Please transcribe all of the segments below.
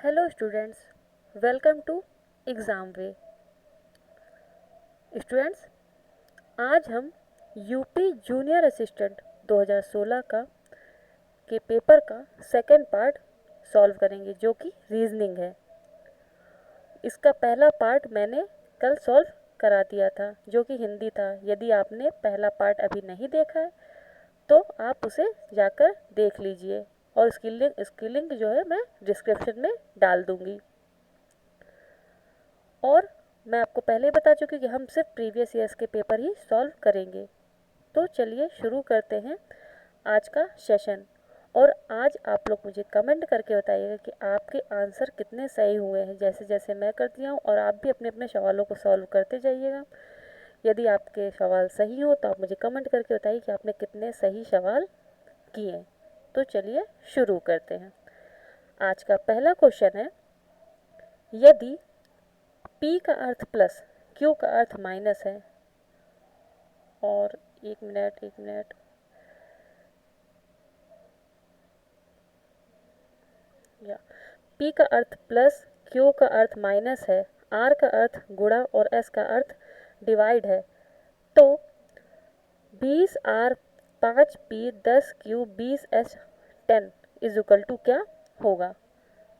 Hello students, welcome to exam way. Students, आज हम UP junior assistant 2016 के paper का सेकंड पार्ट सॉल्व करेंगे, जो कि रीजनिंग है। इसका पहला पार्ट मैंने कल सॉल्व करा दिया था, जो कि हिंदी था। यदि आपने पहला पार्ट अभी नहीं देखा है तो आप उसे जाकर देख लीजिए, और इसकी लिंक जो है मैं डिस्क्रिप्शन में डाल दूँगी। और मैं आपको पहले ही बता चुकी कि हम सिर्फ प्रीवियस ईयर्स के पेपर ही सॉल्व करेंगे। तो चलिए शुरू करते हैं आज का सेशन। और आज आप लोग मुझे कमेंट करके बताइएगा कि आपके आंसर कितने सही हुए हैं, जैसे जैसे मैं करती हूँ। और आप भी अपने अपने सवालों को सॉल्व करते जाइएगा। यदि आपके सवाल सही हो तो आप मुझे कमेंट करके बताइए कि आपने कितने सही सवाल किए। तो चलिए शुरू करते हैं। आज का पहला क्वेश्चन है, यदि P का अर्थ प्लस Q का अर्थ माइनस है, और एक मिनट या P का अर्थ प्लस Q का अर्थ माइनस है, R का अर्थ गुणा और S का अर्थ डिवाइड है, तो 20R 5P 10Q 20S 10 is equal to क्या होगा।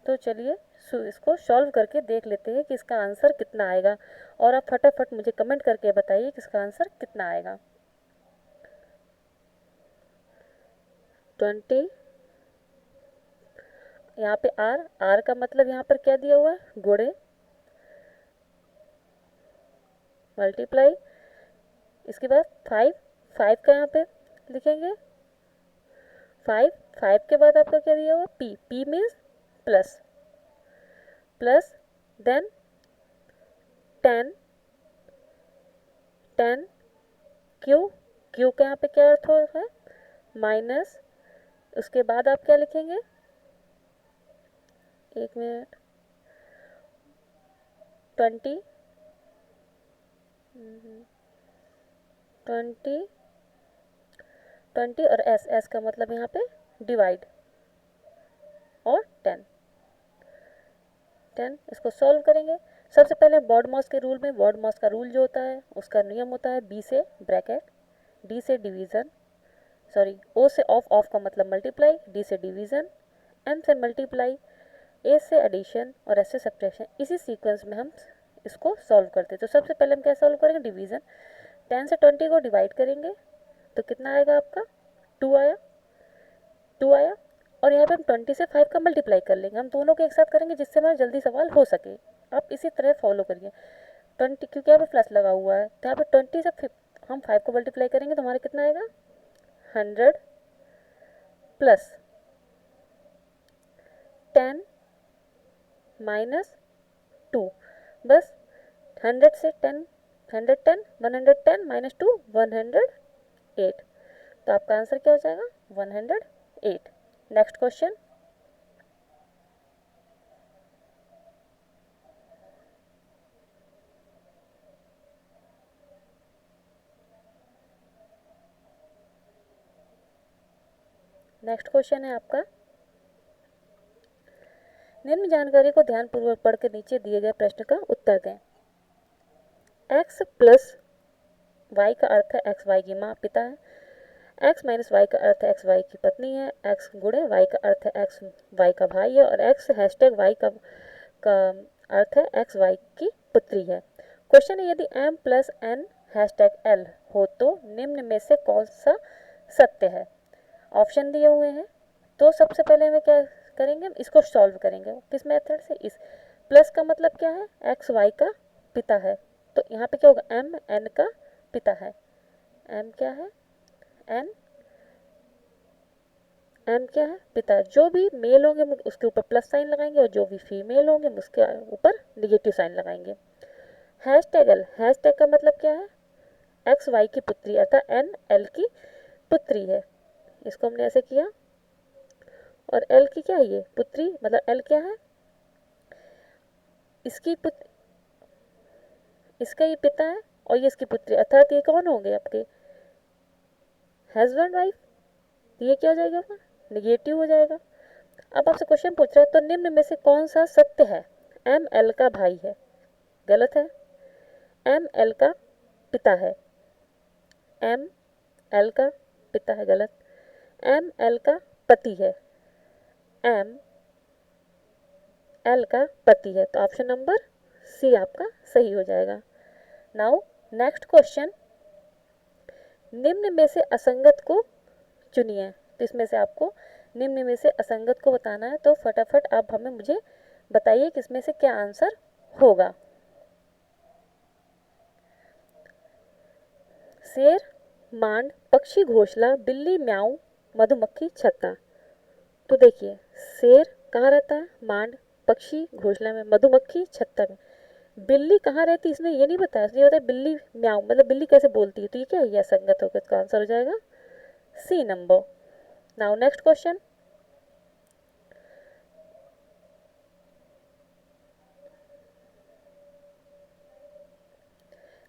तो चलिए इसको सॉल्व करके देख लेते हैं कि इसका आंसर कितना आएगा। और आप फटाफट मुझे कमेंट करके बताइए कि इसका आंसर कितना आएगा। 20, यहाँ पे आर का मतलब यहाँ पर क्या दिया हुआ है, गुणे, मल्टीप्लाई, इसके बाद फाइव का यहाँ पे लिखेंगे, फाइव के बाद आपका क्या दिया हुआ, P means plus, then 10 Q का यहाँ पे क्या अर्थ है, माइनस। उसके बाद आप क्या लिखेंगे, एक मिनट, 20 20 20 और एस का मतलब यहाँ पे डिवाइड, और 10 इसको सॉल्व करेंगे। सबसे पहले बॉडमॉस के रूल में, बॉडमॉस का रूल जो होता है उसका नियम होता है बी से ब्रैकेट, डी से डिवीज़न, सॉरी ओ से ऑफ का मतलब मल्टीप्लाई, डी से डिवीज़न, एम से मल्टीप्लाई, ए से एडिशन और एस से सब्ट्रैक्शन। इसी सीक्वेंस में हम इसको सॉल्व करते हैं। तो सबसे पहले हम क्या सॉल्व करेंगे, डिवीज़न। 10 से 20 को डिवाइड करेंगे तो कितना आएगा आपका, 2 आया। और यहाँ पे हम 20 से 5 का मल्टीप्लाई कर लेंगे। हम दोनों को एक साथ करेंगे जिससे हमारा जल्दी सवाल हो सके। आप इसी तरह फॉलो करिए। 20, क्योंकि यहाँ पे प्लस लगा हुआ है तो यहाँ पे 20 से हम 5 को मल्टीप्लाई करेंगे तो हमारा कितना आएगा, 100 प्लस 10 माइनस 2। बस 100 से 10, 110, 110 माइनस 2, 108। तो आपका आंसर क्या हो जाएगा, 108। नेक्स्ट क्वेश्चन, है आपका, निम्न जानकारी को ध्यानपूर्वक पढ़कर नीचे दिए गए प्रश्न का उत्तर दें। x प्लस वाई का अर्थ है एक्स वाई की माँ पिता है, x माइनस वाई का अर्थ है एक्स वाई की पत्नी है, x गुणे वाई का अर्थ है एक्स वाई का भाई है, और x हैशटैग वाई का अर्थ है एक्स वाई की पुत्री है। क्वेश्चन है, यदि m plus n hashtag l हो तो निम्न में से कौन सा सत्य है। ऑप्शन दिए हुए हैं। तो सबसे पहले हमें क्या करेंगे, हम इसको सॉल्व करेंगे। किस मेथड से, इस प्लस का मतलब क्या है, एक्स वाई का पिता है। तो यहाँ पे क्या होगा, एम एन का पिता है। एम क्या है, एन एम क्या है, पिता। जो भी मेल होंगे उसके ऊपर प्लस साइन लगाएंगे, और जो भी फीमेल होंगे उसके ऊपर निगेटिव साइन लगाएंगे। हैशटैग एल, हैशटैग का मतलब क्या है, एक्स वाई की पुत्री, अर्थात एन एल की पुत्री है। इसको हमने ऐसे किया, और एल की क्या है, ये पुत्री, मतलब एल क्या है, इसकी पुत्र, इसका ये पिता है और ये इसकी पुत्री, अर्थात ये कौन होंगे आपके हस्बैंड वाइफ। ये क्या हो जाएगा, निगेटिव हो जाएगा। अब आपसे क्वेश्चन पूछ रहा है, तो निम्न में से कौन सा सत्य है? एम एल का भाई है, गलत है। एम एल का पिता है, एम एल का पिता है, गलत। एम एल का पति है, एम एल का पति है, तो ऑप्शन नंबर सी आपका सही हो जाएगा। नाउ नेक्स्ट क्वेश्चन, निम्न में से असंगत को चुनिए। तो इसमें से आपको निम्न में से असंगत को बताना है, तो फटाफट आप हमें मुझे बताइए कि इसमें से क्या आंसर होगा। शेर, मांड, पक्षी घोंसला, बिल्ली म्याऊं, मधुमक्खी छत्ता। तो देखिए, शेर कहाँ रहता है? मांड, पक्षी घोंसला में, मधुमक्खी छत्ता में। बिल्ली कहाँ रहती है इसने ये नहीं बताया, इसलिए बताया बिल्ली म्याऊं, मतलब बिल्ली कैसे बोलती है, तो ये क्या है? ये असंगत होकर इसका आंसर हो जाएगा C number. Now next question,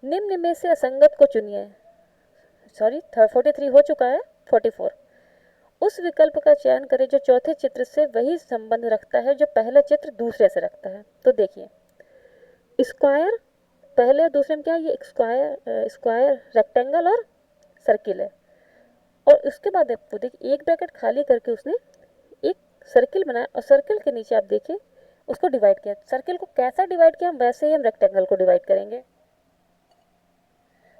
निम्न में से असंगत को चुनिए। सॉरी, 43 हो चुका है, 44। उस विकल्प का चयन करें जो चौथे चित्र से वही संबंध रखता है जो पहला चित्र दूसरे से रखता है। तो देखिए, स्क्वायर पहले और दूसरे में क्या है? ये स्क्वायर रेक्टेंगल और सर्किल है। और उसके बाद आपको देखिए, एक ब्रैकेट खाली करके उसने एक सर्किल बनाया, और सर्किल के नीचे आप देखिए उसको डिवाइड किया। सर्किल को कैसा डिवाइड किया? हम वैसे ही हम रेक्टेंगल को डिवाइड करेंगे।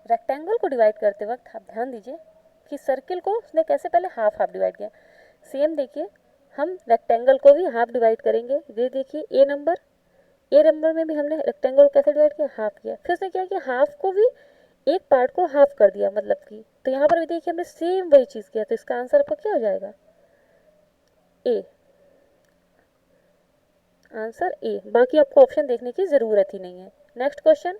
रेक्टेंगल को डिवाइड करते वक्त आप ध्यान दीजिए कि सर्किल को उसने कैसे पहले हाफ हाफ डिवाइड किया। सेम देखिए, हम रेक्टेंगल को भी हाफ डिवाइड करेंगे। ये देखिए, ए नंबर में भी हमने रेक्टेंगल को कैसे डिवाइड किया? हाफ किया। फिर उसने क्या किया? हाफ को भी एक पार्ट को हाफ कर दिया, मतलब कि। तो यहाँ पर भी देखिए हमने सेम वही चीज़ किया, तो इसका आंसर आपका क्या हो जाएगा? ए। Answer A. बाकी आपको ऑप्शन देखने की ज़रूरत ही नहीं है। नेक्स्ट क्वेश्चन,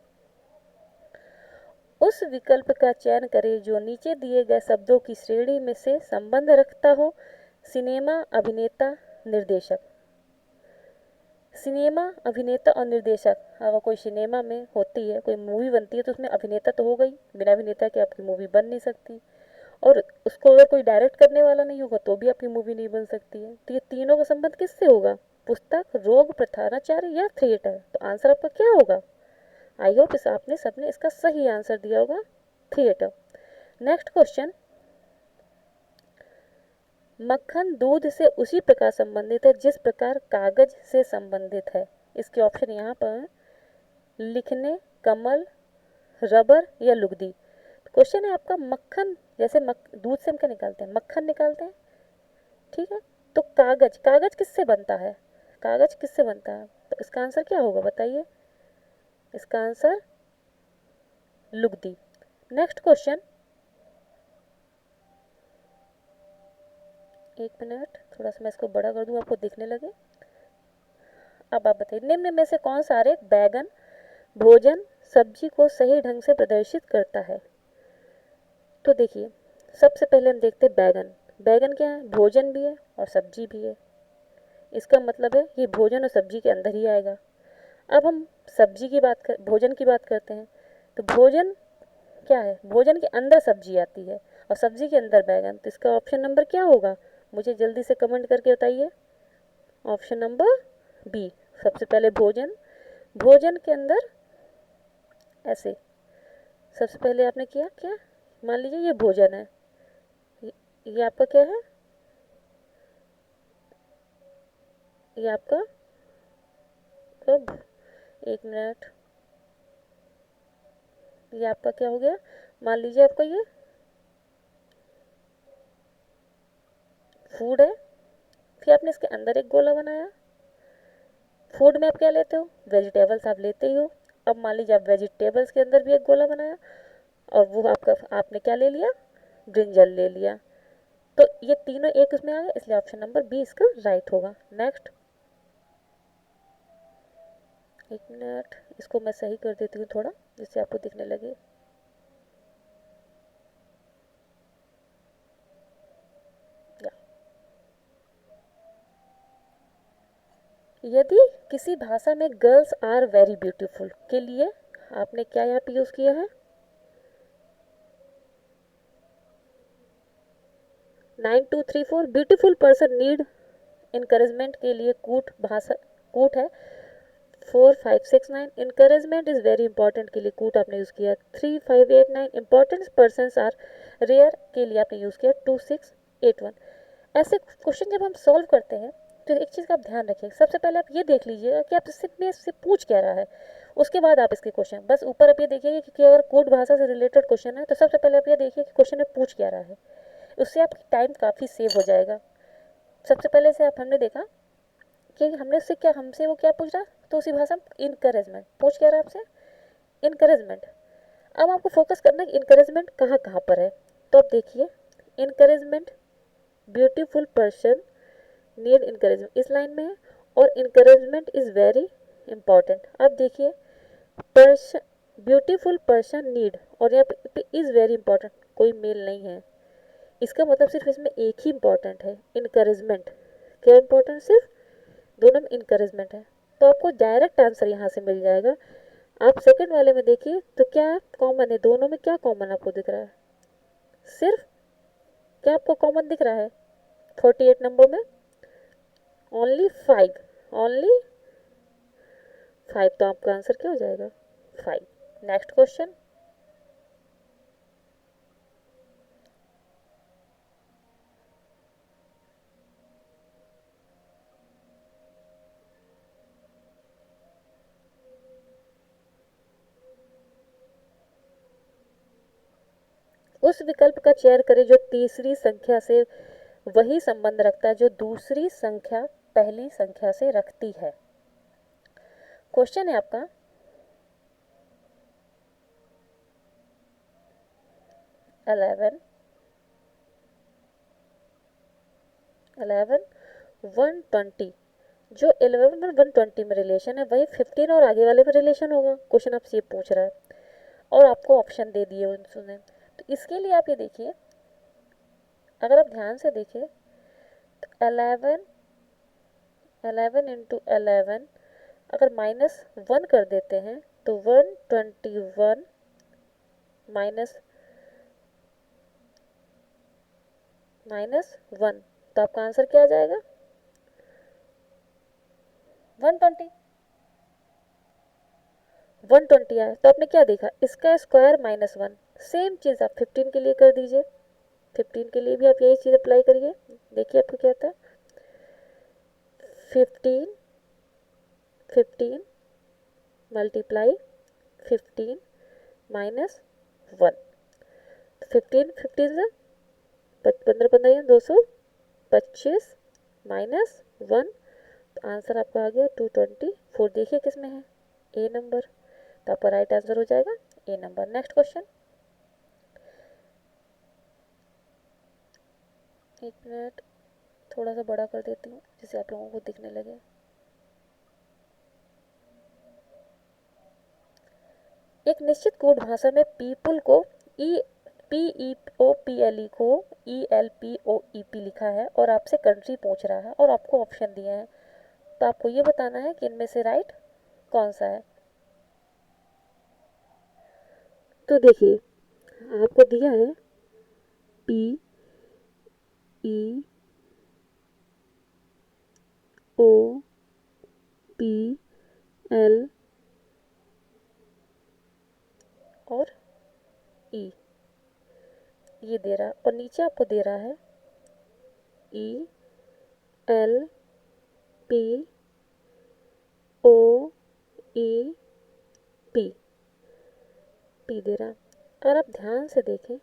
उस विकल्प का चयन करें जो नीचे दिए गए शब्दों की श्रेणी में से संबंध रखता हो। सिनेमा, अभिनेता, निर्देशक। सिनेमा, अभिनेता और निर्देशक, अगर कोई सिनेमा में होती है, कोई मूवी बनती है, तो उसमें अभिनेता तो हो गई, बिना अभिनेता के आपकी मूवी बन नहीं सकती। और उसको अगर कोई डायरेक्ट करने वाला नहीं होगा तो भी आपकी मूवी नहीं बन सकती है। तो ये तीनों का संबंध किससे होगा? पुस्तक, रोग, प्रधानाचार्य या थिएटर। तो आंसर आपका क्या होगा? आई होप इस आपने सबने इसका सही आंसर दिया होगा, थिएटर। नेक्स्ट क्वेश्चन, मक्खन दूध से उसी प्रकार संबंधित है जिस प्रकार कागज से संबंधित है। इसके ऑप्शन यहाँ पर लिखने, कमल, रबर या लुगदी। क्वेश्चन है आपका, मक्खन जैसे दूध से हम क्या निकालते हैं? मक्खन निकालते हैं, ठीक है। तो कागज, कागज किससे बनता है? कागज किससे बनता है? तो इसका आंसर क्या होगा बताइए? इसका आंसर लुगदी। नेक्स्ट क्वेश्चन, एक मिनट, थोड़ा सा मैं इसको बड़ा कर दूं आपको दिखने लगे। अब आप बताइए, निम्न में से कौन सा आरेख बैगन, भोजन, सब्जी को सही ढंग से प्रदर्शित करता है? तो देखिए, सबसे पहले हम देखते हैं बैगन। बैगन क्या है? भोजन भी है और सब्जी भी है। इसका मतलब है ये भोजन और सब्जी के अंदर ही आएगा। अब हम भोजन की बात करते हैं। तो भोजन क्या है? भोजन के अंदर सब्जी आती है और सब्जी के अंदर बैगन। तो इसका ऑप्शन नंबर क्या होगा? मुझे जल्दी से कमेंट करके बताइए। Option number B. सबसे पहले भोजन, भोजन के अंदर ऐसे सबसे पहले आपने किया क्या? मान लीजिए ये भोजन है, ये आपका क्या है? ये आपका कब, एक मिनट, ये आपका क्या हो गया? मान लीजिए आपका ये फूड है, फिर आपने इसके अंदर एक गोला बनाया। फूड में आप क्या लेते हो? वेजिटेबल्स आप लेते ही हो। अब मान लीजिए आप वेजिटेबल्स के अंदर भी एक गोला बनाया, और वो आपने क्या ले लिया? ब्रिंजल ले लिया। तो ये तीनों एक उसमें आ गए, इसलिए ऑप्शन नंबर बी इसका राइट होगा। नेक्स्ट, एक मिनट, इसको मैं सही कर देती हूँ थोड़ा, जिससे आपको दिखने लगे। यदि किसी भाषा में गर्ल्स आर वेरी ब्यूटीफुल के लिए आपने क्या यहाँ पे यूज़ किया है? 9234, ब्यूटीफुल पर्सन नीड इनकरेजमेंट के लिए कूट है 4569। इनकरेजमेंट इज वेरी इंपॉर्टेंट के लिए कूट आपने यूज़ किया 3589। इंपॉर्टेंट पर्सनस आर रेयर के लिए आपने यूज़ किया 2681। ऐसे क्वेश्चन जब हम सॉल्व करते हैं तो एक चीज़ का आप ध्यान रखें, सबसे पहले आप ये देख लीजिएगा कि आप इससे पूछ क्या रहा है, उसके बाद आप इसके क्वेश्चन, बस ऊपर आप ये देखिए कि अगर कोड भाषा से रिलेटेड क्वेश्चन है तो सबसे पहले आप ये देखिए कि क्वेश्चन में पूछ क्या रहा है, उससे आपकी टाइम काफ़ी सेव हो जाएगा। सबसे पहले से आप हमने देखा कि हमसे वो क्या पूछ रहा, तो उसी भाषा में इनकरेजमेंट पूछ क्या रहा है आपसे, इनकरेजमेंट। अब आपको फोकस करना है कि इनकरेजमेंट कहाँ कहाँ पर है, तो आप देखिए encouragement beautiful person need encouragement इस लाइन में है, और इनकरेजमेंट इज़ वेरी इंपॉर्टेंट। अब देखिए पर्सन, ब्यूटीफुल पर्सन नीड, और यहाँ पे इज़ वेरी इंपॉर्टेंट, कोई मेल नहीं है, इसका मतलब सिर्फ इसमें एक ही इंपॉर्टेंट है, इनकरेजमेंट। क्या इंपॉर्टेंट, सिर्फ दोनों में इनकरेजमेंट है, तो आपको डायरेक्ट आंसर यहाँ से मिल जाएगा। आप सेकंड वाले में देखिए तो क्या कॉमन है, दोनों में क्या कॉमन आपको दिख रहा है, सिर्फ क्या आपको कॉमन दिख रहा है 48 नंबर में, ओनली 5, ओनली 5, तो आपका आंसर क्या हो जाएगा 5। नेक्स्ट क्वेश्चन, उस विकल्प का चयन करें जो तीसरी संख्या से वही संबंध रखता है जो दूसरी संख्या पहली संख्या से रखती है। क्वेश्चन है आपका 11 120, जो 11 और 120 में रिलेशन है वही 15 और आगे वाले में रिलेशन होगा। क्वेश्चन आपसे ये पूछ रहा है और आपको ऑप्शन दे दिए उन्होंने, तो इसके लिए आप ये देखिए, अगर आप ध्यान से देखिए तो 11 इंटू 11 अगर -1 कर देते हैं तो 121 -1, तो आपका आंसर क्या आ जाएगा 120। 120 आया तो आपने क्या देखा, इसका स्क्वायर -1, सेम चीज़ आप 15 के लिए कर दीजिए, 15 के लिए भी आप यही चीज़ अप्लाई करिए, देखिए आपको क्या आता है 15 15 मल्टीप्लाई 15 -1, 15 15 से 15 15 225 -1, तो आंसर आपका आ गया 224। देखिए किस में है, ए नंबर, तो आपका राइट आंसर हो जाएगा ए नंबर। नेक्स्ट क्वेश्चन, एक मिनट थोड़ा सा बड़ा कर देती हूँ जिससे आप लोगों को दिखने लगे। एक निश्चित कोड भाषा में पीपल को PEOPLE को ELPOEP लिखा है और आपसे कंट्री पूछ रहा है और आपको ऑप्शन दिए हैं, तो आपको ये बताना है कि इनमें से राइट कौन सा है। तो देखिए आपको दिया है PEOPL और E, ये दे रहा है, और नीचे आपको दे रहा है ELPOEP, पी दे रहा है। अगर आप ध्यान से देखें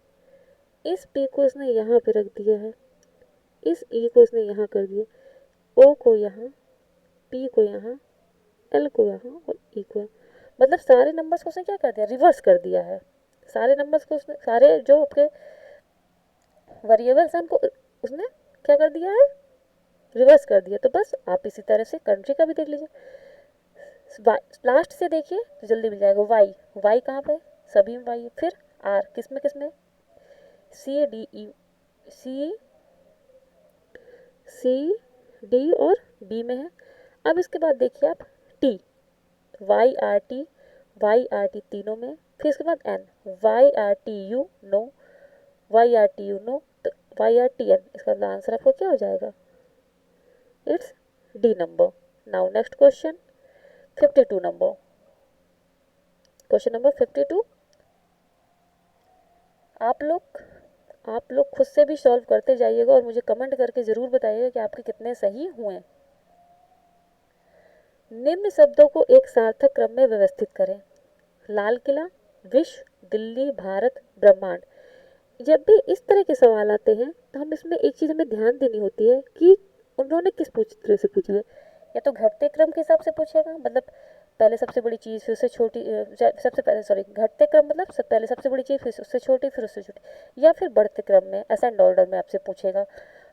इस पी को इसने यहाँ पे रख दिया है, इस ई को इसने यहाँ कर दिया, ओ को यहाँ, पी को यहाँ, एल को यहाँ और ई को यहाँ, मतलब सारे नंबर्स को उसने क्या कर दिया, रिवर्स कर दिया है। सारे नंबर्स को उसने, सारे जो आपके वेरिएबल्स हैं उनको उसने क्या कर दिया है, रिवर्स कर दिया। तो बस आप इसी तरह से कंट्री का भी देख लीजिए, लास्ट से देखिए तो जल्दी मिल जाएगा। वाई, वाई कहाँ पे, सभी में वाई है। फिर आर किस में सी सी डी और बी में है। अब इसके बाद देखिए आप टी, वाई आर टी तीनों में। फिर इसके बाद N, Y R T U no, Y R T U no, तो वाई आर टी एन, इसका आंसर आपको क्या हो जाएगा It's D number. Now next question, 52 number. Question number 52. आप लोग खुद से भी सॉल्व करते जाइएगा और मुझे कमेंट करके ज़रूर बताइएगा कि आपके कितने सही हुए। निम्न शब्दों को एक सार्थक क्रम में व्यवस्थित करें। लाल किला, विश्व, दिल्ली, भारत, ब्रह्मांड। जब भी इस तरह के सवाल आते हैं तो हम इसमें एक चीज़ हमें ध्यान देनी होती है कि उन्होंने किस तरह से पूछा है। या तो घटते क्रम के हिसाब से पूछेगा, मतलब पहले सबसे बड़ी चीज़ फिर उससे छोटी, सबसे पहले सॉरी घटते क्रम मतलब पहले सबसे बड़ी चीज़ फिर उससे छोटी फिर उससे छोटी, या फिर बढ़ते क्रम में असेंड ऑर्डर में आपसे पूछेगा।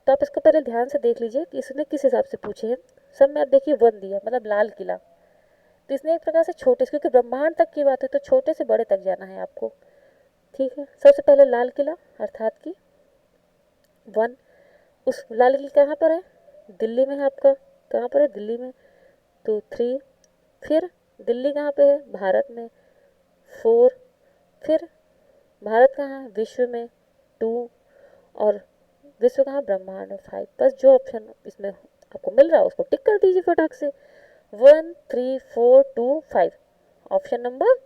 तो आप इसको पहले ध्यान से देख लीजिए कि इसने किस हिसाब से पूछे हैं। सब में आप देखिए 1 दिया, मतलब लाल किला, तो इसने एक प्रकार से छोटे से, क्योंकि ब्रह्मांड तक की बात है तो छोटे से बड़े तक जाना है आपको। ठीक है, सबसे पहले लाल किला अर्थात कि 1। उस लाल किला कहाँ पर है? दिल्ली में है आपका। कहाँ पर है? दिल्ली में। तो 3। फिर दिल्ली कहाँ पे है? भारत में। 4। फिर भारत कहाँ है? विश्व में। 2। और विश्व कहाँ? ब्रह्मांड में। 5। बस जो ऑप्शन इसमें आपको मिल रहा है उसको टिक कर दीजिए फटाक से। 1, 3, 4, 2, 5। ऑप्शन नंबर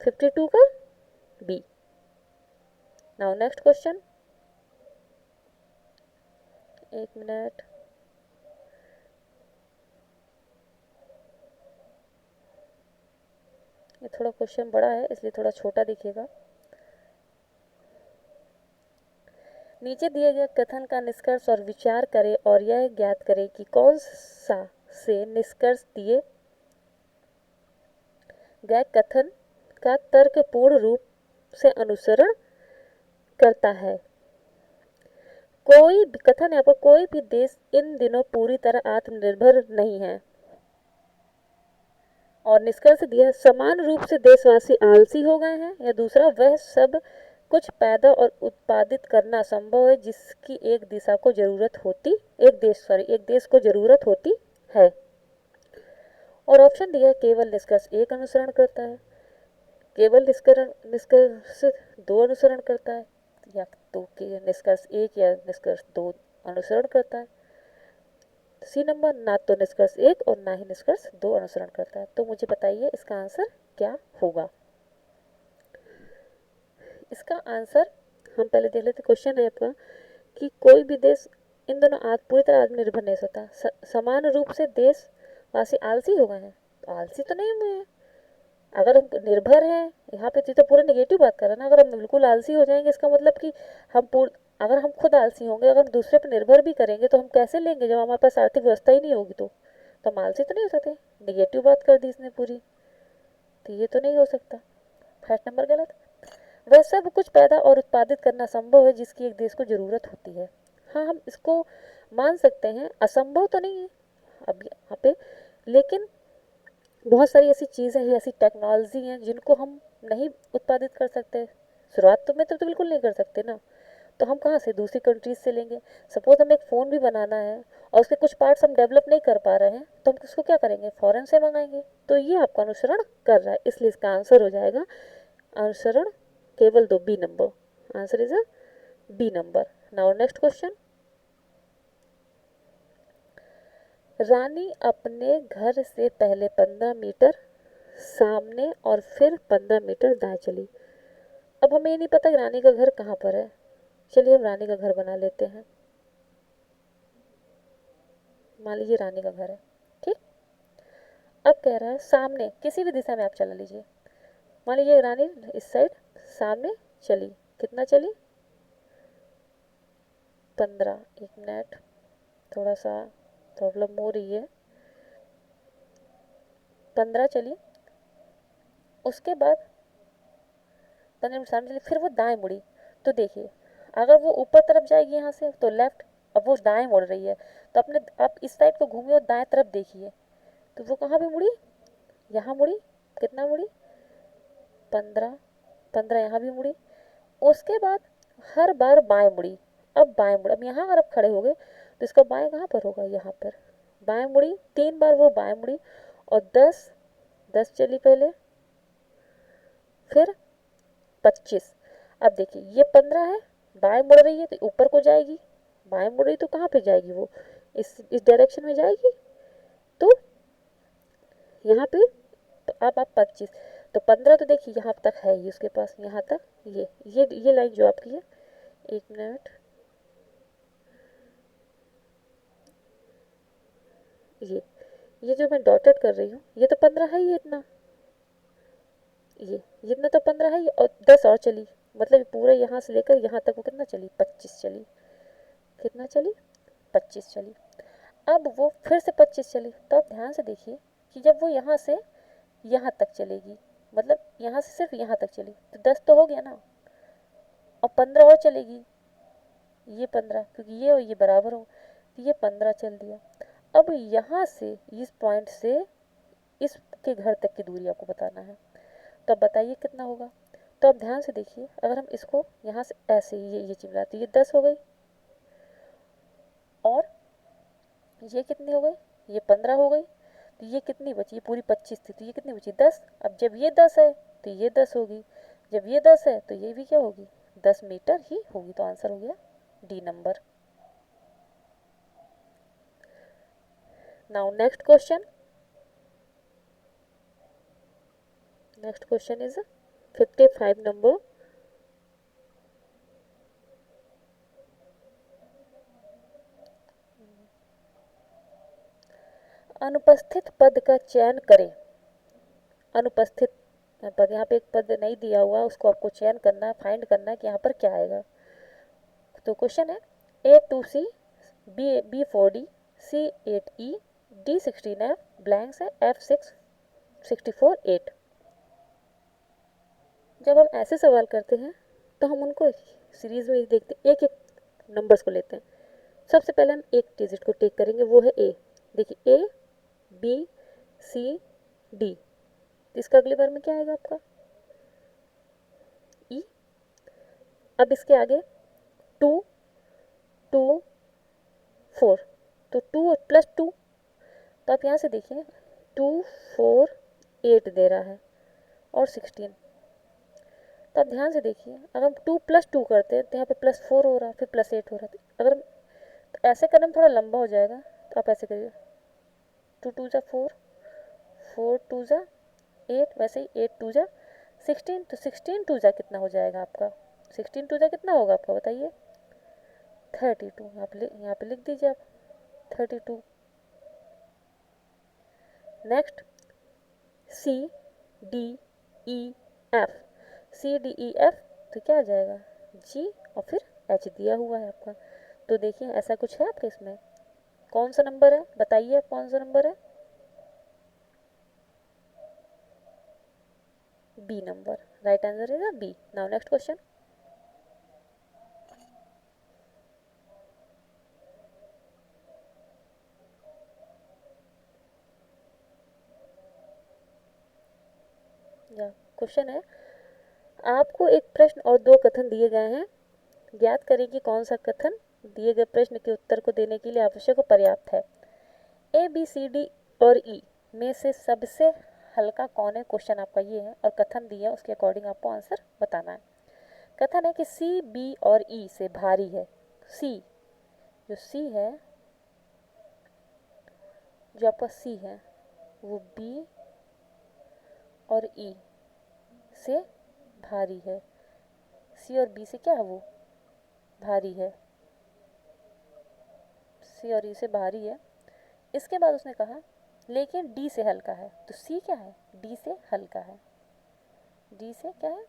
52 का B. Now next question, 1 minute. ये थोड़ा क्वेश्चन बड़ा है इसलिए थोड़ा छोटा दिखेगा। नीचे दिए गए कथन का निष्कर्ष और विचार करें और यह ज्ञात करें कि कौन सा से निष्कर्ष दिए गए कथन का तर्कपूर्ण रूप से अनुसरण करता है। कोई भी कथन है, कोई भी देश इन दिनों पूरी तरह आत्मनिर्भर नहीं है। और निष्कर्ष दिया समान रूप से देशवासी आलसी हो गए हैं। या दूसरा, वह सब कुछ पैदा और उत्पादित करना संभव है जिसकी एक देश को जरूरत होती है। और ऑप्शन दिया केवल निष्कर्ष 1 अनुसरण करता है, केवल निष्कर्ष 2 अनुसरण करता है, या तो निष्कर्ष 1 या निष्कर्ष 2 अनुसरण करता है। सी नंबर, ना तो निष्कर्ष 1 और ना ही निष्कर्ष 2 अनुसरण करता है। तो मुझे बताइए इसका आंसर क्या होगा। इसका आंसर हम पहले देख लेते। क्वेश्चन है आपका कि कोई भी देश इन दोनों पूरी तरह आत्मनिर्भर नहीं होता। समान रूप से देशवासी आलसी हो गए हैं, तो आलसी तो नहीं हुए हैं। अगर हम निर्भर हैं, यहाँ पे तो पूरा नेगेटिव बात कर रहे हैं ना। अगर हम बिल्कुल आलसी हो जाएंगे इसका मतलब कि अगर हम खुद आलसी होंगे, अगर हम दूसरे पर निर्भर भी करेंगे तो हम कैसे लेंगे जब हमारे पास आर्थिक व्यवस्था ही नहीं होगी। तो हम आलसी तो नहीं हो सकते। नेगेटिव बात कर दी इसने पूरी, तो ये तो नहीं हो सकता। फर्स्ट नंबर गलत। वह सब कुछ पैदा और उत्पादित करना संभव है जिसकी एक देश को ज़रूरत होती है। हाँ, हम इसको मान सकते हैं, असंभव तो नहीं है अब यहाँ पे, लेकिन बहुत सारी ऐसी चीज़ें हैं, ऐसी टेक्नोलॉजी हैं जिनको हम नहीं उत्पादित कर सकते। शुरुआत तो बिल्कुल नहीं कर सकते ना। तो हम कहाँ से? दूसरी कंट्रीज से लेंगे। सपोज हमें एक फ़ोन भी बनाना है और उसके कुछ पार्ट्स हम डेवलप नहीं कर पा रहे हैं, तो हम उसको क्या करेंगे? फॉरेन से मंगाएंगे। तो ये आपका अनुसरण कर रहा है, इसलिए इसका आंसर हो जाएगा अनुसरण केवल 2, B number. Answer is a B number. Now next question, रानी अपने घर से पहले 15 मीटर सामने और फिर 15 मीटर दाएं चली। अब हमें ये नहीं पता कि रानी का घर कहाँ पर है। चलिए हम रानी का घर बना लेते हैं। मान लीजिए रानी का घर है, ठीक। अब कह रहा है सामने, किसी भी दिशा में आप चला लीजिए। मान लीजिए रानी इस साइड सामने चली। कितना चली? 15। 1 मिनट, थोड़ा सा प्रॉब्लम हो रही है। 15 चली, उसके बाद 15 मिनट सामने चली, फिर वो दाएं मुड़ी। तो देखिए, अगर वो ऊपर तरफ जाएगी यहाँ से तो लेफ्ट, अब वो दाएं मुड़ रही है, तो आप इस साइड को घूमिए और दाएं तरफ देखिए, तो वो कहाँ पे मुड़ी? यहाँ मुड़ी। कितना मुड़ी? 15। 15 यहाँ भी मुड़ी। उसके बाद हर बार बाएं मुड़ी। अब बाएं मुड़ी, अब यहाँ अगर आप खड़े हो गए तो इसका बाएं कहाँ पर होगा? यहाँ पर। बाएं मुड़ी 3 बार, वो बाएं मुड़ी। और 10 चली पहले, फिर 25। अब देखिए ये 15 है, बाएं मुड़ रही है तो ऊपर को जाएगी। बाएं मुड़ रही तो कहाँ पे जाएगी वो? इस डायरेक्शन में जाएगी, तो यहाँ पे तो अब आप 25, तो 15 तो देखिए यहाँ तक है ही उसके पास, यहाँ तक ये लाइन जो आपकी है, 1 मिनट, ये जो मैं डॉटेड कर रही हूँ ये तो 15 है ही इतना, ये इतना तो 15 है ही, और 10 और चली, मतलब पूरा यहाँ से लेकर यहाँ तक वो कितना चली, 25 चली, कितना चली, 25 चली। अब वो फिर से 25 चली, तो आप ध्यान से देखिए कि जब वो यहाँ से यहाँ तक चलेगी, मतलब यहाँ से सिर्फ यहाँ तक चली, तो 10 तो हो गया ना, और 15 और चलेगी, ये 15, क्योंकि ये और ये बराबर हो, तो ये 15 चल दिया। अब यहाँ से इस पॉइंट से इसके घर तक की दूरी आपको बताना है, तो अब बताइए कितना होगा। तो अब ध्यान से देखिए, अगर हम इसको यहाँ से ऐसे ये चिमला, तो ये 10 हो गई, और ये कितनी हो गई, ये 15 हो गई, तो ये कितनी बची, ये पूरी 25 थी, तो ये कितनी बची, 10। अब जब ये 10 है तो ये 10 होगी, जब ये 10 है तो ये भी क्या होगी, 10 मीटर ही होगी। तो आंसर हो गया D number. Now next question is 55 number. अनुपस्थित पद का चयन करें। अनुपस्थित पद, यहाँ पे एक पद नहीं दिया हुआ, उसको आपको चयन करना है, फाइंड करना है कि यहाँ पर क्या आएगा। तो क्वेश्चन है A2C, B4D, C8E, D16F, blanks है F6 64 8। जब हम ऐसे सवाल करते हैं तो हम उनको सीरीज में देखते हैं, एक एक नंबर्स को लेते हैं। सबसे पहले हम एक डिजिट को टेक करेंगे, वो है ए। देखिए ए बी सी डी, इसका अगले बार में क्या आएगा आपका, ई। अब इसके आगे 2 2 4, तो 2 प्लस 2, तो आप यहाँ से देखिए 2 4 8 दे रहा है, और 16। तो आप ध्यान से देखिए, अगर हम 2 + 2 करते हैं तो यहाँ पे +4 हो रहा है, फिर +8 हो रहा है। अगर हम तो ऐसे करने में थोड़ा लंबा हो जाएगा, तो आप ऐसे करिए 2 2 जा 4, 4 2 जा 8, वैसे ही 8 2 जा 16, तो 16 2 जा कितना हो जाएगा आपका, 16 2 जा कितना होगा आपका बताइए, 32। यहाँ पे लिख दीजिए आप 32। Next C D E F, C D E F, तो क्या आ जाएगा G, और फिर H दिया हुआ है आपका। तो देखिए ऐसा कुछ है आपके इसमें, कौन सा नंबर है बताइए आप, कौन सा नंबर है, B number, right answer is B. Now next question. या क्वेश्चन है, आपको एक प्रश्न और 2 कथन दिए गए हैं, ज्ञात करें कि कौन सा कथन दिए गए प्रश्न के उत्तर को देने के लिए आवश्यक और पर्याप्त है। ए बी सी डी और ई में से सबसे हल्का कौन है, क्वेश्चन आपका ये है, और कथन दिया उसके अकॉर्डिंग आपको आंसर बताना है। कथन है कि सी बी और ई से भारी है। सी, जो सी है, जो आपका सी है वो बी और ई से भारी है। सी और बी से क्या है, वो भारी है, सी और ई से भारी है। इसके बाद उसने कहा लेकिन डी से हल्का है, तो सी क्या है, डी से हल्का है, डी से क्या है,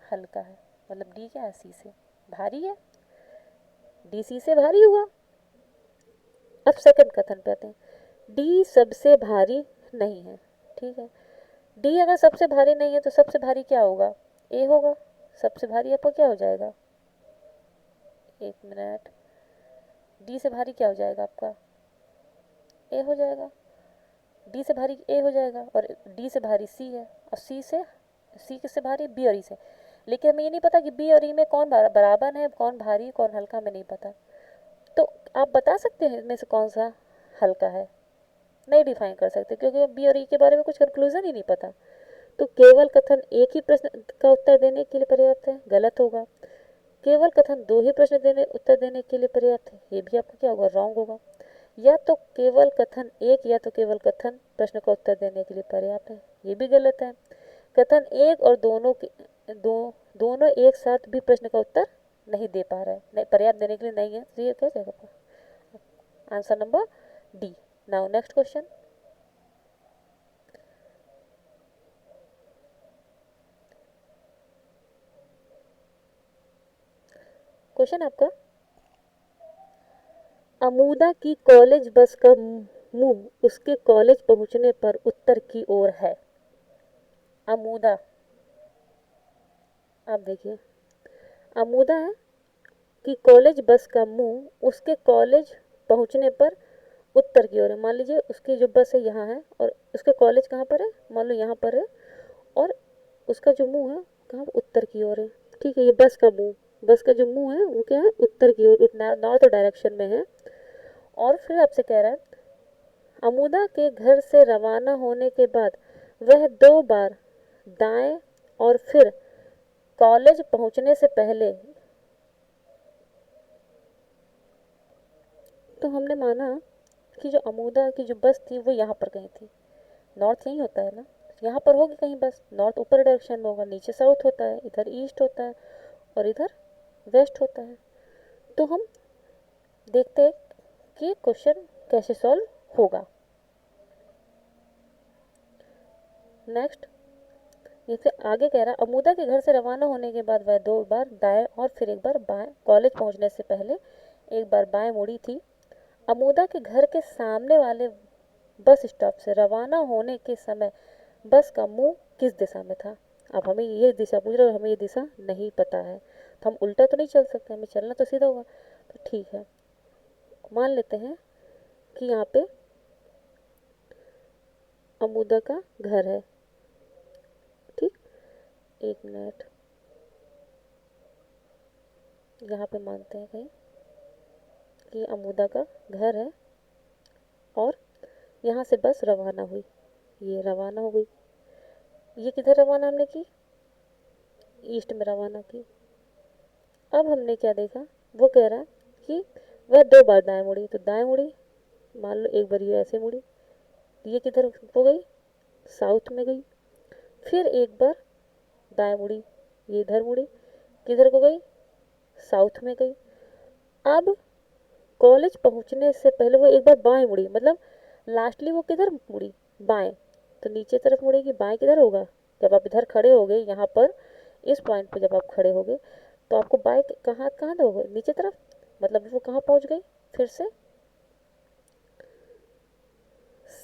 हल्का है, मतलब डी क्या है, सी से भारी है, डी सी से भारी हुआ। अब सेकंड कथन पे आते हैं, डी सबसे भारी नहीं है, ठीक है। डी अगर सबसे भारी नहीं है तो सबसे भारी क्या होगा, ए होगा, सबसे भारी आपको क्या हो जाएगा, 1 मिनट, डी से भारी क्या हो जाएगा आपका, ए हो जाएगा, डी से भारी ए हो जाएगा, और डी से भारी सी है, और सी किससे भारी, बी और ई से। लेकिन हमें ये नहीं पता कि बी और ई में कौन बराबर है, कौन भारी कौन हल्का, हमें नहीं पता। तो आप बता सकते हैं इनमें से कौन सा हल्का है, नहीं डिफाइन कर सकते, क्योंकि बी और ई के बारे में कुछ कंक्लूजन ही नहीं पता। तो केवल कथन एक ही प्रश्न का उत्तर देने के लिए पर्याप्त है, गलत होगा। केवल कथन 2 ही प्रश्न उत्तर देने के लिए पर्याप्त है, ये भी आपका क्या होगा, रॉन्ग होगा। या तो केवल कथन एक या तो केवल कथन प्रश्न का उत्तर देने के लिए पर्याप्त है, ये भी गलत है। कथन एक और दोनों एक साथ भी प्रश्न का उत्तर नहीं दे पा रहा है, नहीं पर्याप्त देने के लिए नहीं है, तो ये क्या जाएगा? Answer number D. Now next question. Question आपका, अमूदा की कॉलेज बस का मुंह उसके कॉलेज पहुंचने पर उत्तर की ओर है। अमूदा, आप देखिए, अमूदा है कि कॉलेज बस का मुंह उसके कॉलेज पहुंचने पर उत्तर की ओर है। मान लीजिए उसकी जो बस है यहाँ है और उसके कॉलेज कहाँ पर है, मान लो यहाँ पर है, और उसका जो मुंह है कहाँ, उत्तर की ओर है। ठीक है, ये बस का मुंह, बस का जो मुंह है वो क्या है, उत्तर की ओर, नॉर्थ डायरेक्शन में है। और फिर आपसे कह रहा है, अमूदा के घर से रवाना होने के बाद वह 2 बार दाएं और फिर कॉलेज पहुंचने से पहले, तो हमने माना कि जो अमूदा की जो बस थी वो यहाँ पर कहीं थी। नॉर्थ यही होता है ना, यहाँ पर होगी कहीं बस, नॉर्थ ऊपर डायरेक्शन में होगा, नीचे साउथ होता है, इधर ईस्ट होता है और इधर वेस्ट होता है। तो हम देखते हैं कि क्वेश्चन कैसे सॉल्व होगा। नेक्स्ट, ये फिर आगे कह रहा है, अमूदा के घर से रवाना होने के बाद वह 2 बार दाएं और फिर 1 बार बाएं कॉलेज पहुंचने से पहले 1 बार बाएं मुड़ी थी। अमूदा के घर के सामने वाले बस स्टॉप से रवाना होने के समय बस का मुंह किस दिशा में था। अब हमें ये दिशा पूछ रहा है और हमें ये दिशा नहीं पता है, तो हम उल्टा तो नहीं चल सकते, हमें चलना तो सीधा होगा। तो ठीक है, मान लेते हैं कि यहाँ पे अमूदा का घर है। ठीक, 1 मिनट, यहाँ पे मानते हैं कहीं कि अमूदा का घर है और यहाँ से बस रवाना हुई, ये रवाना हो गई। ये किधर रवाना हमने की, ईस्ट में रवाना की। अब हमने क्या देखा, वो कह रहा है कि वह 2 बार दाएं मुड़ी, तो दाएं मुड़ी, मान लो 1 बार ये ऐसे मुड़ी, ये किधर हो गई, साउथ में गई। फिर 1 बार दाएं मुड़ी, ये इधर मुड़ी, किधर को गई, साउथ में गई। अब कॉलेज पहुंचने से पहले वो 1 बार बाएं मुड़ी, मतलब लास्टली वो किधर मुड़ी, बाएं, तो नीचे तरफ मुड़ेगी। बाएं किधर होगा, जब आप इधर खड़े हो गए, यहाँ पर इस पॉइंट पे जब आप खड़े हो गए तो आपको बाएं कहाँ कहाँ दोगे, नीचे तरफ, मतलब वो कहाँ पहुंच गई, फिर से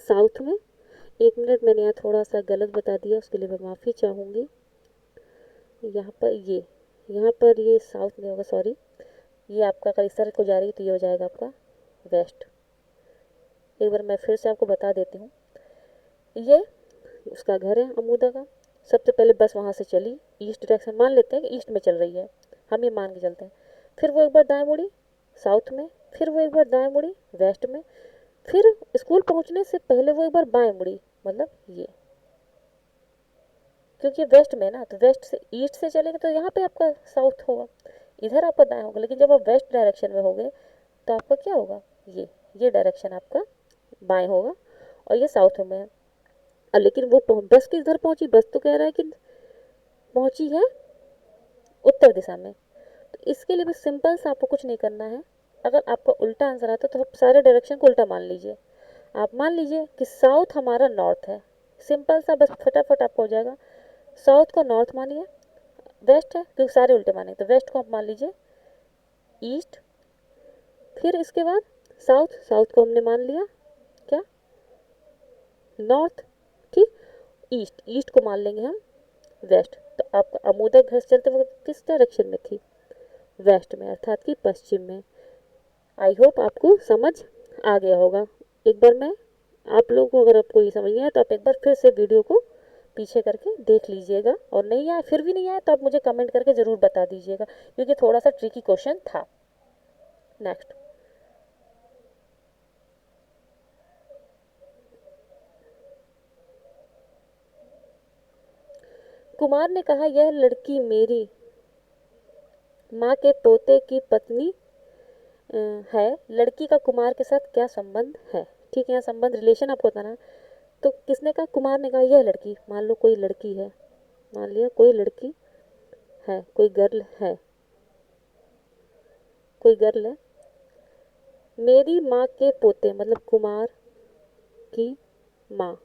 साउथ में। 1 मिनट, मैंने यहाँ थोड़ा सा गलत बता दिया, उसके लिए मैं माफ़ी चाहूँगी। यहाँ पर यहाँ पर ये साउथ में होगा, सॉरी। ये आपका अगर इस तरह को जा रही है तो ये हो जाएगा आपका वेस्ट। एक बार मैं फिर से आपको बता देती हूँ, ये उसका घर है अमूदा का। सबसे पहले बस वहाँ से चली ईस्ट डायरेक्शन, मान लेते हैं कि ईस्ट में चल रही है, हम ये मान के चलते हैं। फिर वो 1 बार दाएं मुड़ी साउथ में, फिर वो 1 बार दाएं मुड़ी वेस्ट में, फिर स्कूल पहुँचने से पहले वो 1 बार बाएं मुड़ी, मतलब ये, क्योंकि वेस्ट में ना, तो वेस्ट से ईस्ट से चलेंगे तो यहाँ पे आपका साउथ होगा, इधर आपका दाएं होगा। लेकिन जब आप वेस्ट डायरेक्शन में होगे तो आपका क्या होगा, ये डायरेक्शन आपका बाएं होगा और ये साउथ में है। लेकिन वो बस किधर पहुंची, बस तो कह रहा है कि पहुंची है उत्तर दिशा में। तो इसके लिए भी सिंपल सा आपको कुछ नहीं करना है। अगर आपका उल्टा आंसर आता है तो आप सारे डायरेक्शन को उल्टा मान लीजिए। आप मान लीजिए कि साउथ हमारा नॉर्थ है, सिंपल सा, बस फटाफट आपको हो जाएगा। साउथ को नॉर्थ मानिए, वेस्ट है क्योंकि सारे उल्टे माने, तो वेस्ट को आप मान लीजिए ईस्ट। फिर इसके बाद साउथ, साउथ को हमने मान लिया क्या, नॉर्थ। ठीक, ईस्ट, ईस्ट को मान लेंगे हम वेस्ट। तो आपका अमूदा घर चलते वक्त किस डायरेक्शन में थी, वेस्ट में, अर्थात कि पश्चिम में। आई होप आपको समझ आ गया होगा। एक बार मैं आप लोगों को, अगर आपको ये समझ नहीं आया तो आप एक बार फिर से वीडियो को पीछे करके देख लीजिएगा, और नहीं आया, फिर भी नहीं आया तो आप मुझे कमेंट करके ज़रूर बता दीजिएगा, क्योंकि थोड़ा सा ट्रिकी क्वेश्चन था। नेक्स्ट, कुमार ने कहा, यह लड़की मेरी माँ के पोते की पत्नी है लड़की का कुमार के साथ क्या संबंध है। ठीक है, यहाँ संबंध रिलेशन आपको बताना है। तो किसने कहा, कुमार ने कहा यह लड़की, मान लो कोई लड़की है, मान लिया कोई लड़की है, कोई गर्ल है, कोई गर्ल है, मेरी माँ के पोते मतलब कुमार की माँ,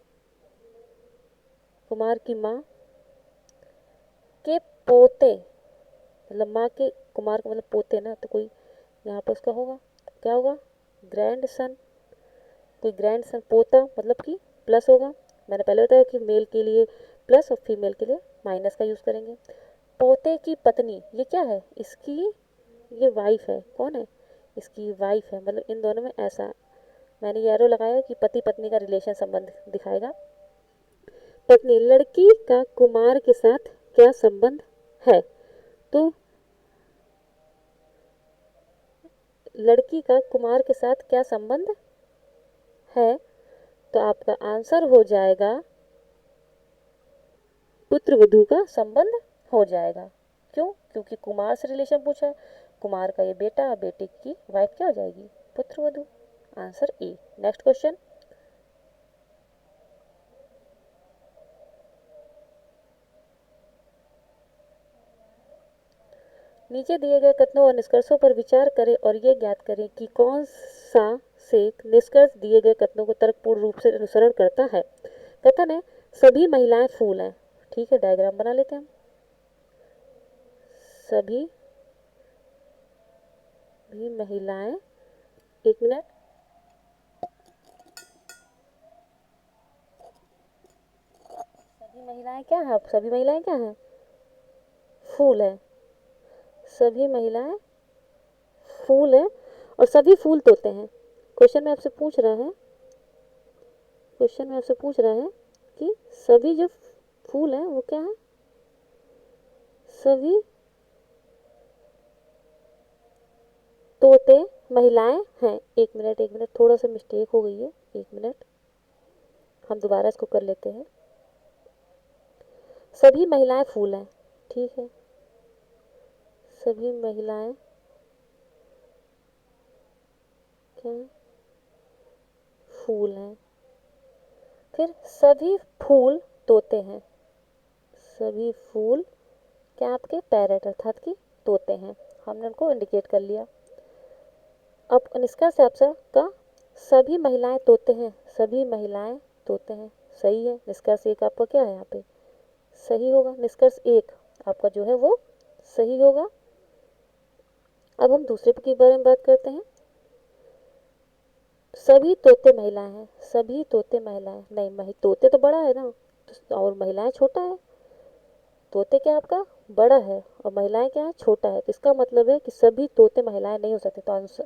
कुमार की माँ के पोते मतलब माँ के, कुमार का मतलब पोते ना, तो कोई यहाँ पर उसका होगा, क्या होगा, ग्रैंड सन, कोई ग्रैंड सन, पोता मतलब कि प्लस होगा। मैंने पहले बताया कि मेल के लिए प्लस और फीमेल के लिए माइनस का यूज़ करेंगे। पोते की पत्नी, ये क्या है, इसकी, ये वाइफ है, कौन है, इसकी वाइफ है, मतलब इन दोनों में ऐसा मैंने ये एरो लगाया कि पति पत्नी का रिलेशन संबंध दिखाएगा। पत्नी, लड़की का कुमार के साथ क्या संबंध है, तो लड़की का कुमार के साथ क्या संबंध है, तो आपका आंसर हो जाएगा पुत्र वधू का संबंध हो जाएगा। क्यों, क्योंकि कुमार से रिलेशन पूछा है, कुमार का ये बेटा, बेटे की वाइफ क्या हो जाएगी, पुत्र वधू। Answer A. नेक्स्ट क्वेश्चन, नीचे दिए गए कथनों और निष्कर्षों पर विचार करें और ये ज्ञात करें कि कौन सा से निष्कर्ष दिए गए कथनों को तर्कपूर्ण रूप से अनुसरण करता है। कथन है सभी महिलाएं फूल हैं। ठीक है, डायग्राम बना लेते हैं हम। सभी भी महिलाएं, एक मिनट, सभी महिलाएं क्या है, सभी महिलाएं क्या है, फूल है, सभी महिलाएं फूल है और सभी फूल तोड़ते हैं। क्वेश्चन में आपसे पूछ रहा है, क्वेश्चन में आपसे पूछ रहा है कि सभी जो फूल हैं वो क्या है, सभी तोते महिलाएं हैं। एक मिनट थोड़ा सा मिस्टेक हो गई है, एक मिनट हम दोबारा इसको कर लेते हैं। सभी महिलाएं फूल हैं, ठीक है, सभी महिलाएं क्या है, फूल हैं। फिर सभी फूल तोते हैं, सभी फूल क्या आपके पैरेट अर्थात कि तोते हैं। हमने उनको इंडिकेट कर लिया। अब निष्कर्ष आपसे का सभी महिलाएं तोते हैं, सभी महिलाएं तोते हैं, सही है। निष्कर्ष एक आपका क्या है, यहाँ पे सही होगा, निष्कर्ष एक आपका जो है वो सही होगा। अब हम दूसरे के बारे में बात करते हैं। सभी तोते महिलाएं हैं, सभी तोते महिलाएं नहीं, तोते तो बड़ा है ना, और महिलाएं छोटा है। तोते क्या आपका बड़ा है और महिलाएं क्या है छोटा है, तो इसका मतलब है कि सभी तोते महिलाएं नहीं हो सकते, तो आंसर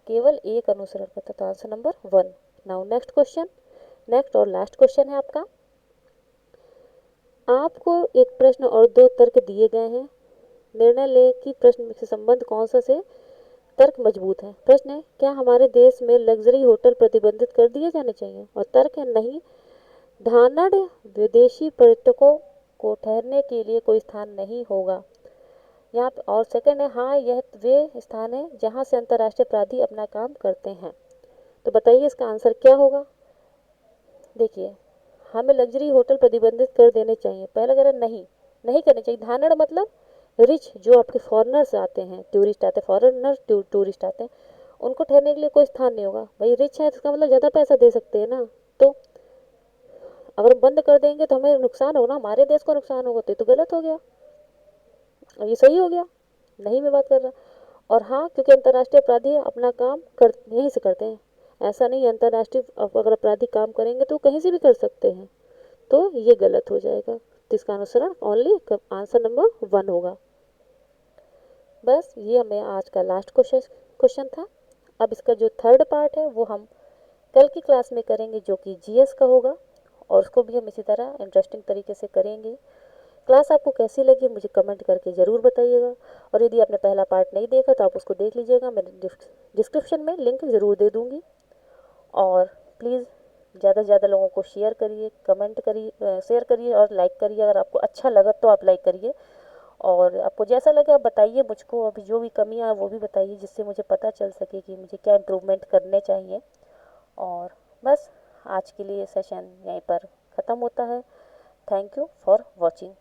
केवल एक अनुसरण करता है, तो answer number 1। Now next question, next और लास्ट क्वेश्चन है आपका। आपको एक प्रश्न और 2 तर्क दिए गए हैं। निर्णय ले कि प्रश्न से संबंध कौन सा से तर्क मजबूत है। प्रश्न है क्या हमारे देश में लग्जरी होटल प्रतिबंधित कर दिए जाने चाहिए, और तर्क है नहीं, धानड़ विदेशी पर्यटकों को ठहरने के लिए कोई स्थान नहीं होगा यहाँ पे। और सेकंड है हाँ यह वे स्थान है जहाँ से अंतर्राष्ट्रीय अपराधी अपना काम करते हैं। तो बताइए इसका आंसर क्या होगा। देखिए, हमें लग्जरी होटल प्रतिबंधित कर देने चाहिए, पहला कह रहा नहीं, नहीं करने चाहिए। धानड़ मतलब रिच, जो आपके फॉरेनर्स आते हैं, टूरिस्ट आते हैं, फॉरेनर टूरिस्ट आते हैं, उनको ठहरने के लिए कोई स्थान नहीं होगा। भाई रिच है तो इसका मतलब ज़्यादा पैसा दे सकते हैं ना, तो अगर हम बंद कर देंगे तो हमें नुकसान होगा ना, हमारे देश को नुकसान होगा, तो ये तो गलत हो गया और ये सही हो गया, नहीं मैं बात कर रहा। और हाँ, क्योंकि अंतर्राष्ट्रीय अपराधी अपना काम कर यहीं से करते हैं, ऐसा नहीं अंतर्राष्ट्रीय अगर अपराधी काम करेंगे तो कहीं से भी कर सकते हैं, तो ये गलत हो जाएगा। तो इसका अनुसरण ओनली आंसर नंबर 1 होगा। बस ये हमें आज का लास्ट क्वेश्चन था। अब इसका जो थर्ड पार्ट है वो हम कल की क्लास में करेंगे, जो कि जीएस का होगा, और उसको भी हम इसी तरह इंटरेस्टिंग तरीके से करेंगे। क्लास आपको कैसी लगी मुझे कमेंट करके ज़रूर बताइएगा, और यदि आपने पहला पार्ट नहीं देखा तो आप उसको देख लीजिएगा, मैं डिस्क्रिप्शन में लिंक ज़रूर दे दूँगी। और प्लीज़ ज़्यादा से ज़्यादा लोगों को शेयर करिए, कमेंट करिए, शेयर करिए और लाइक करिए। अगर आपको अच्छा लगा तो आप लाइक करिए, और आपको जैसा लगे आप बताइए मुझको, अभी जो भी कमियाँ हैं वो भी बताइए, जिससे मुझे पता चल सके कि मुझे क्या इम्प्रूवमेंट करने चाहिए। और बस आज के लिए सेशन यहीं पर ख़त्म होता है। Thank you for watching.